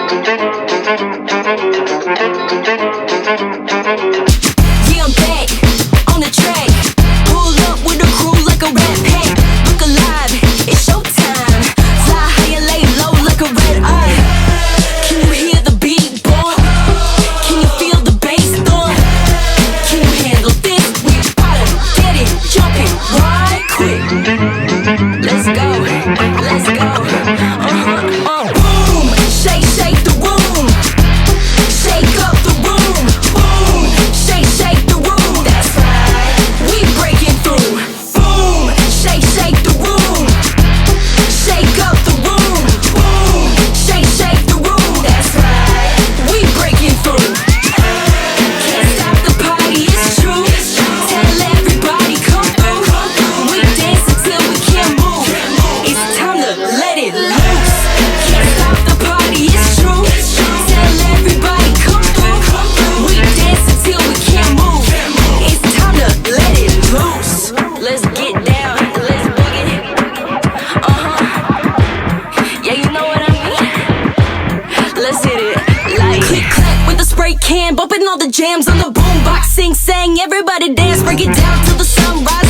I'm back on the track. Pull up with a crew like a rat pack. Look alive, it's showtime. Fly high and lay low like a red eye. Can you hear the beat, boy? Can you feel the bass, boy? Can you handle this? We gotta get it, jumping right quick. Let's go, let's go. Boom, shake, shake the room. Shake up the room. Boom, shake, shake the room. That's right, we breaking through. Boom, shake, shake the room. Shake up the room. Boom, shake, shake the room. That's right, we breaking through. Can't stop the party, it's true. Tell everybody come through. We dance until we can't move. It's time to let it loose. Can't stop the party, it's true. Tell everybody come through. We dance until we can't move. It's time to let it loose. Let's get down, let's boogie. Yeah, you know what I mean. Let's hit it like click clack with the spray can, bumping all the jams on the boombox. Sing sang, everybody dance, break it down till the sunrise.